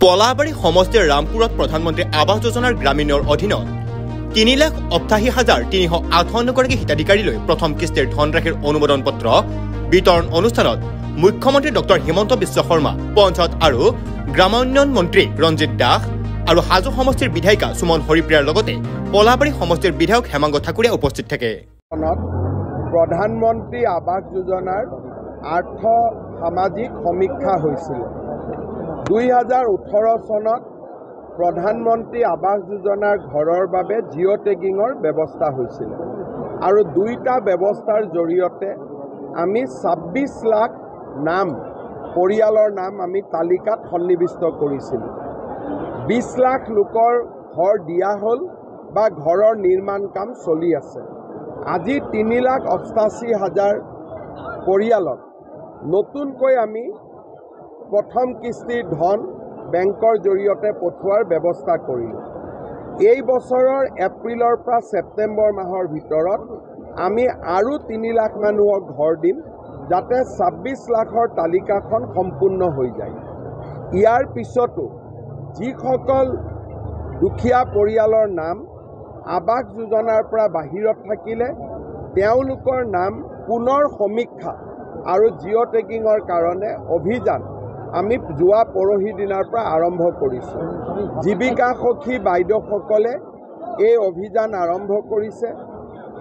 পলাবাৰী সমষ্টিৰ ৰামপুৰত প্ৰধানমন্ত্ৰী আৱাস যোজনাৰ গ্ৰামীণৰ অধীনত 3,88,358 গৰাকী হিতাধিকাৰীলৈ প্ৰথম কিস্তিৰ ধনৰাশিৰ অনুমোদন পত্ৰ বিতৰণ অনুষ্ঠানত মুখ্যমন্ত্ৰী ডক্টৰ হিমন্ত বিশ্ব শৰ্মা, পঞ্চায়ত আৰু গ্ৰামোন্নয়ন মন্ত্ৰী ৰঞ্জিত দাস আৰু হাজো সমষ্টিৰ বিধায়িকা সুমন হৰিপ্ৰিয়াৰ লগতে পলাবাৰী সমষ্টিৰ বিধায়ক হেমাংগ ঠাকুৰীয়া উপস্থিত থাকে। প্ৰধানমন্ত্ৰী আৱাস যোজনাৰ আৰ্থ সামাজিক সমীক্ষা হৈছিল। 2018 চনত প্ৰধানমন্ত্ৰী আৱাস যোজনাৰ ঘৰৰ বাবে জিঅ' টেগিঙৰ ব্যৱস্থা হৈছিল আৰু দুইটা ব্যৱস্থাৰ জৰিয়তে আমি 26 লাখ নাম পৰিয়ালৰ নাম আমি তালিকাত সন্নিৱিষ্ট কৰিছিলোঁ। 20 লাখ লোকৰ ঘৰ দিয়া হ'ল বা ঘৰৰ নিৰ্মাণ কাম চলি আছে। আজি 3,88,000 পৰিয়ালক নতুনকৈ আমি প্ৰথম কিস্তিৰ ধন বেংকৰ জৰিয়তে পঠোৱাৰ ব্যৱস্থা কৰিলোঁ। এই বছৰৰ এপ্ৰিলৰ পৰা ছেপ্টেম্বৰ মাহৰ ভিতৰত আমি আৰু 3 লাখ মানুহক ঘৰ দিম, যাতে 26 লাখৰ তালিকাখন সম্পূৰ্ণ হৈ যায়। ইয়াৰ পিছতো যিসকল দুখীয়া পৰিয়ালৰ নাম আৱাস যোজনাৰ পৰা বাহিৰত থাকিলে তেওঁলোকৰ নাম পুনৰ সমীক্ষা আৰু জিঅ' টেগিঙৰ কাৰণে অভিযান আমি যোৱা পৰহি দিনাৰ পৰা আৰম্ভ কৰিছোঁ। জীৱিকা সখী বাইদেউসকলে এই অভিযান আৰম্ভ কৰিছে।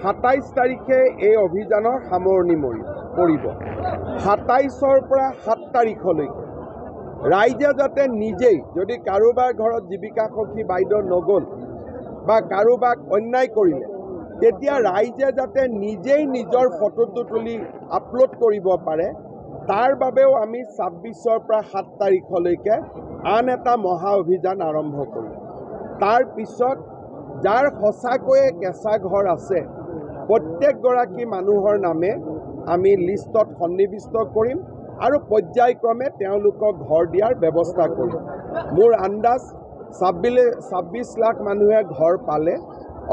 27 তাৰিখে এই অভিযানৰ সামৰণি পৰিব। 27ৰ পৰা 7 তাৰিখলৈকে ৰাইজে যাতে নিজেই, যদি কাৰোবাৰ ঘৰত জীৱিকা সখী বাইদেউ নগ'ল বা কাৰোবাক অন্যায় কৰিলে, তেতিয়া ৰাইজে যাতে নিজেই নিজৰ ফটোটো তুলি আপলোড কৰিব পাৰে, তাৰ বাবেও আমি 26ৰ পৰা 7 তাৰিখলৈকে আন এটা মহা অভিযান আৰম্ভ কৰিম। তাৰ পিছত যাৰ সঁচাকৈয়ে কেঁচা ঘৰ আছে প্ৰত্যেকগৰাকী মানুহৰ নামে আমি লিষ্টত সন্নিৱিষ্ট কৰিম আৰু পৰ্যায়ক্ৰমে তেওঁলোকক ঘৰ দিয়াৰ ব্যৱস্থা কৰিম। মোৰ আন্দাজ 26 লাখ মানুহে ঘৰ পালে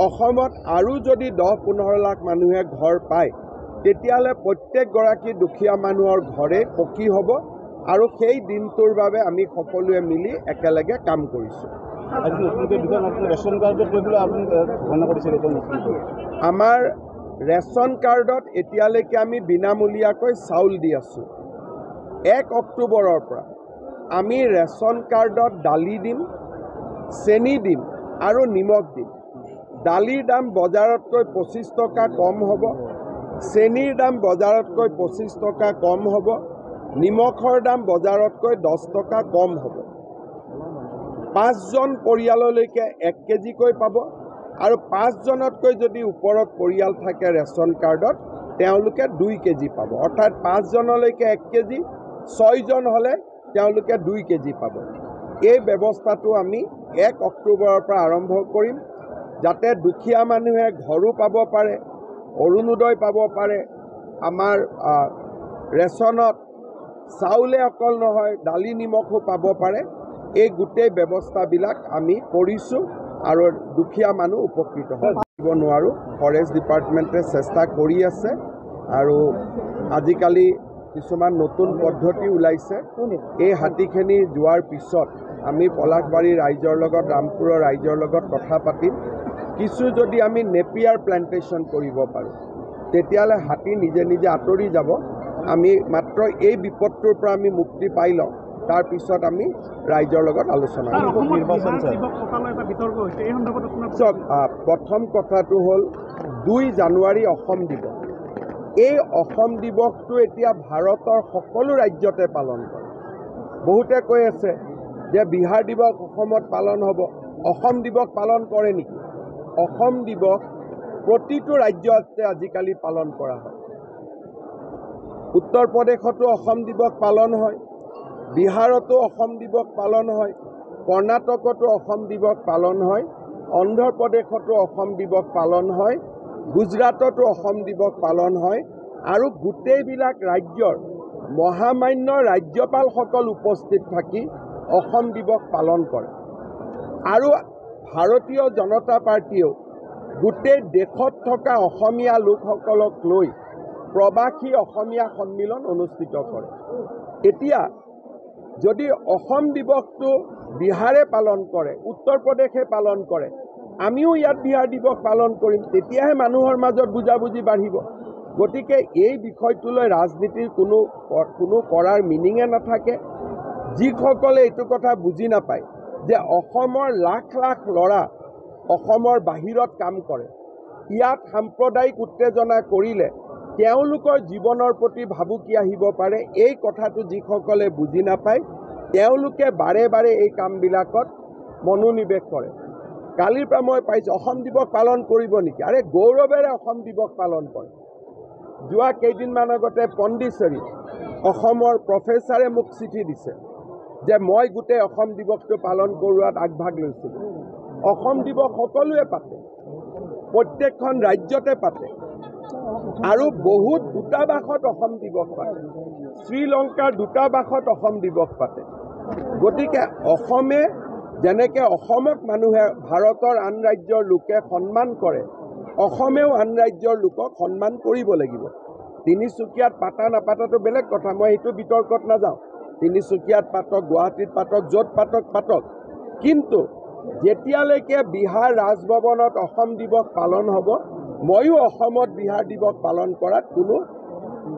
অসমত আৰু যদি 10-15 লাখ মানুহে ঘৰ পায়, তেতিয়াহ'লে প্ৰত্যেকগৰাকী দুখীয়া মানুহৰ ঘৰে পকী হ'ব আৰু সেই দিনটোৰ বাবে আমি সকলোৱে মিলি একেলগে কাম কৰিছোঁ। আমাৰ ৰেচন কাৰ্ডত এতিয়ালৈকে আমি বিনামূলীয়াকৈ চাউল দি আছোঁ। 1 অক্টোবৰৰ পৰা আমি ৰেচন কাৰ্ডত দালি দিম, চেনি দিম আৰু নিমখ দিম। দালিৰ দাম বজাৰতকৈ 25 টকা কম হ'ব, চেনিৰ দাম বজাৰতকৈ 25 টকা কম হ'ব, নিমখৰ দাম বজাৰতকৈ 10 টকা কম হ'ব। 5জন পৰিয়াললৈকে 1 কেজিকৈ পাব আৰু 5জনতকৈ যদি ওপৰত পৰিয়াল থাকে ৰেচন কাৰ্ডত, তেওঁলোকে 2 কেজি পাব। অৰ্থাৎ 5জনলৈকে 1 কেজি, 6জন হ'লে তেওঁলোকে 2 কেজি পাব। এই ব্যৱস্থাটো আমি 1 অক্টোবৰৰ পৰা আৰম্ভ কৰিম, যাতে দুখীয়া মানুহে ঘৰো পাব পাৰে, অৰুণোদয় পাব পাৰে। আমাৰ ৰেচনত চাউলে অকল নহয়, দালি নিমখো পাব পাৰে। এই গোটেই ব্যৱস্থাবিলাক আমি কৰিছোঁ আৰু দুখীয়া মানুহ উপকৃত হ'ব নোৱাৰোঁ। ফৰেষ্ট ডিপাৰ্টমেণ্টে চেষ্টা কৰি আছে আৰু আজিকালি কিছুমান নতুন পদ্ধতি ওলাইছে। এই হাতীখিনি যোৱাৰ পিছত আমি পলাশবাৰী ৰাইজৰ লগত, ৰামপুৰৰ ৰাইজৰ লগত কথা পাতিম। কিছু যদি আমি নেপিয়াৰ প্লেণ্টেশ্যন কৰিব পাৰোঁ, তেতিয়াহ'লে হাতী নিজে নিজে আঁতৰি যাব। আমি মাত্ৰ এই বিপদটোৰ পৰা আমি মুক্তি পাই লওঁ, তাৰপিছত আমি ৰাইজৰ লগত আলোচনা কৰিম। প্ৰথম কথাটো হ'ল 2 জানুৱাৰী অসম দিৱস। এই অসম দিৱসটো এতিয়া ভাৰতৰ সকলো ৰাজ্যতে পালন কৰে। বহুতে কৈ আছে যে বিহাৰ দিৱস অসমত পালন হ'ব, অসম দিৱস পালন কৰে নেকি? অসম দিৱস প্ৰতিটো ৰাজ্যতে আজিকালি পালন কৰা হয়। উত্তৰ প্ৰদেশতো অসম দিৱস পালন হয়, বিহাৰতো অসম দিৱস পালন হয়, কৰ্ণাটকতো অসম দিৱস পালন হয়, অন্ধ্ৰ প্ৰদেশতো অসম দিৱস পালন হয়, গুজৰাটতো অসম দিৱস পালন হয় আৰু গোটেইবিলাক ৰাজ্যৰ মহামান্য ৰাজ্যপালসকল উপস্থিত থাকি অসম দিৱস পালন কৰে। আৰু ভাৰতীয় জনতা পাৰ্টীয়েও গোটেই দেশত থকা অসমীয়া লোকসকলক লৈ প্ৰবাসী অসমীয়া সন্মিলন অনুষ্ঠিত কৰে। এতিয়া যদি অসম দিৱসটো বিহাৰে পালন কৰে, উত্তৰ প্ৰদেশে পালন কৰে, আমিও ইয়াত বিহাৰ দিৱস পালন কৰিম, তেতিয়াহে মানুহৰ মাজত বুজাবুজি বাঢ়িব। গতিকে এই বিষয়টোলৈ ৰাজনীতিৰ কোনো কৰাৰ মিনিঙে নাথাকে। যিসকলে এইটো কথা বুজি নাপায় যে অসমৰ লাখ লাখ ল'ৰা অসমৰ বাহিৰত কাম কৰে, ইয়াত সাম্প্ৰদায়িক উত্তেজনা কৰিলে তেওঁলোকৰ জীৱনৰ প্ৰতি ভাবুকি আহিব পাৰে, এই কথাটো যিসকলে বুজি নাপায় তেওঁলোকে বাৰে বাৰে এই কামবিলাকত মনোনিৱেশ কৰে। কালিৰ পৰা মই পাইছোঁ অসম দিৱস পালন কৰিব নেকি? আৰে গৌৰৱেৰে অসম দিৱস পালন কৰে। যোৱা কেইদিনমান আগতে পণ্ডিচেৰীত অসমৰ প্ৰফেচাৰে মোক চিঠি দিছে যে মই গোটেই অসম দিৱসটো পালন কৰোৱাত আগভাগ লৈছিলোঁ। অসম দিৱস সকলোৱে পাতে, প্ৰত্যেকখন ৰাজ্যতে পাতে, আৰু বহুত দূতাবাসত অসম দিৱস পাতে, শ্ৰীলংকাৰ দূতাবাসত অসম দিৱস পাতে। গতিকে অসমে যেনেকৈ অসমক মানুহে ভাৰতৰ আন ৰাজ্যৰ লোকে সন্মান কৰে, অসমেও আন ৰাজ্যৰ লোকক সন্মান কৰিব লাগিব। তিনিচুকীয়াত পাতা নাপাতাটো বেলেগ কথা, মই সেইটো বিতৰ্কত নাযাওঁ। তিনিচুকীয়াত পাতক, গুৱাহাটীত পাতক, য'ত পাতক পাতক, কিন্তু যেতিয়ালৈকে বিহাৰ ৰাজভৱনত অসম দিৱস পালন হ'ব, ময়ো অসমত বিহাৰ দিৱস পালন কৰাত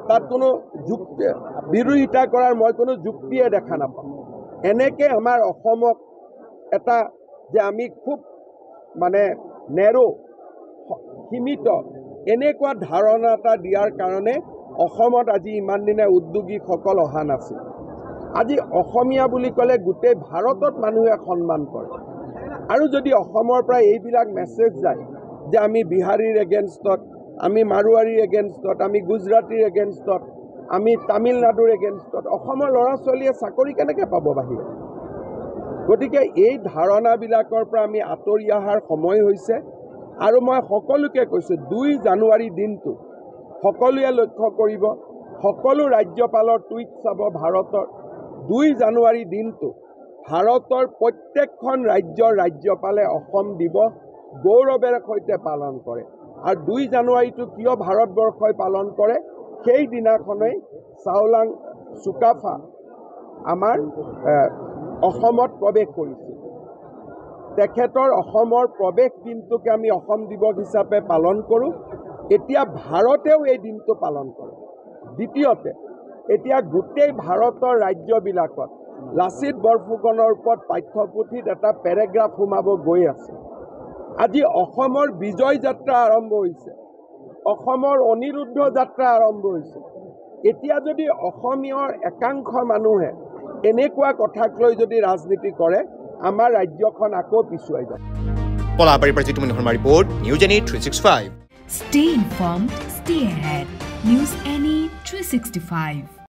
তাত কোনো যুক্তি বিৰোধিতা কৰাৰ মই কোনো যুক্তিয়ে দেখা নাপাওঁ। এনেকৈ আমাৰ অসমক এটা যে আমি খুব সীমিত এনেকুৱা ধাৰণা এটা দিয়াৰ কাৰণে অসমত আজি ইমান দিনে উদ্যোগীসকল অহা নাছিল। আজি অসমীয়া বুলি ক'লে গোটেই ভাৰতত মানুহে সন্মান কৰে। আৰু যদি অসমৰ পৰা এইবিলাক মেছেজ যায় যে আমি বিহাৰীৰ এগেইনষ্টত, আমি মাৰোৱাৰীৰ এগেইনষ্টত, আমি গুজৰাটীৰ এগেইনষ্টত, আমি তামিলনাডুৰ এগেইনষ্টত, অসমৰ ল'ৰা ছোৱালীয়ে চাকৰি কেনেকৈ পাব বাহিৰত? গতিকে এই ধাৰণাবিলাকৰ পৰা আমি আঁতৰি অহাৰ সময় হৈছে। আৰু মই সকলোকে কৈছোঁ 2 জানুৱাৰী দিনটো সকলোৱে লক্ষ্য কৰিব, সকলো ৰাজ্যপালৰ টুইট চাব ভাৰতৰ। 2 জানুৱাৰী দিনটো ভাৰতৰ প্ৰত্যেকখন ৰাজ্যৰ ৰাজ্যপালে অসম দিৱস গৌৰৱেৰে সৈতে পালন কৰে। আৰু 2 জানুৱাৰীটো কিয় ভাৰতবৰ্ষই পালন কৰে? সেই দিনাখনেই চাওলাং চুকাফা আমাৰ অসমত প্ৰৱেশ কৰিছিল। তেখেতৰ অসমৰ প্ৰৱেশ দিনটোকে আমি অসম দিৱস হিচাপে পালন কৰোঁ। এতিয়া ভাৰতেও এই দিনটো পালন কৰে। দ্বিতীয়তে, এতিয়া গোটেই ভাৰতৰ ৰাজ্যবিলাকত লাচিত বৰফুকনৰ ওপৰত পাঠ্যপুথিত এটা পেৰেগ্ৰাফ সোমাব গৈ আছে। আজি অসমৰ বিজয় যাত্ৰা আৰম্ভ হৈছে, অসমৰ অনিৰুদ্ধ যাত্ৰা আৰম্ভ হৈছে। এতিয়া যদি অসমীয়াৰ একাংশ মানুহে এনেকুৱা কথাক লৈ যদি ৰাজনীতি কৰে, আমাৰ ৰাজ্যখন আকৌ পিছুৱাই যাব। পলাবাৰীৰ পৰা জিতুমণি শৰ্মাৰ report, news any 365। Stay informed, stay ahead. News Any 365.